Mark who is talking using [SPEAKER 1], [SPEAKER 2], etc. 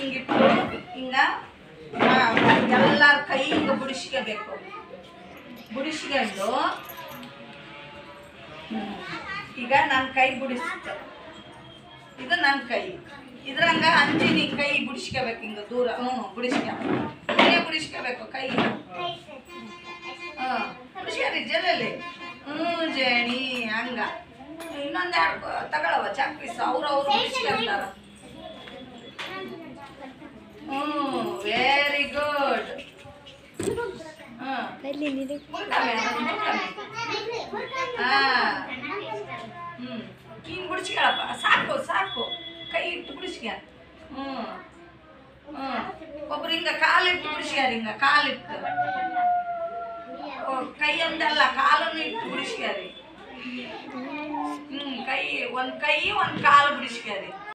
[SPEAKER 1] ಹಿಂಗಿಟ್ಟು ಹಿಂಗ ಎಲ್ಲರ ಕೈ ಹಿಂಗ ಬಿಡಿಸ್ಕೋಬೇಕು. ಬಿಡಿಸ್ಕೊಂಡು ಈಗ ನನ್ನ ಕೈ ಬಿಡಿಸ್ತು, ಇದು ನನ್ನ ಕೈ. ಇದ್ರಂಗ ಅಂಜಿನಿ ಕೈ ಬಿಡಿಸ್ಕೋಬೇಕು ಹಿಂಗ ದೂರ. ಬಿಡಿಸ್ಕೋಬೇಕು ಕೈ. ಬಿಡಿಸ್ಯಾರಿ ಜಲ್ಲಲ್ಲಿ. ಜೇಣಿ ಹಂಗ. ಇನ್ನೊಂದೆರಡು ತಗೊಳವ ಚಾಕ್ಪೀಸ್. ಅವ್ರು ಬಿಡಿಸ್ಕೊಂತಾರ. Very good. ಹಿಂಗ್ ಬಿಡಿಸ್ಕೊಳಪ್ಪ. ಸಾಕು ಸಾಕು. ಕೈ ಇಟ್ಟು ಬಿಡಿಸ್ಕ. ಒಬ್ರು ಹಿಂಗ ಕಾಲಿಟ್ಟು ಬಿಡಿಸ್ಯಾರ. ಹಿಂಗ ಕಾಲಿಟ್ಟು, ಕೈಯೊಂದಲ್ಲ ಕಾಲನ್ನು ಇಟ್ಟು ಬಿಡಿಸ್ಯಾರಿ. ಕೈ ಒಂದ್ ಕಾಲು ಬಿಡಿಸ್ಕ್ಯಾರಿ.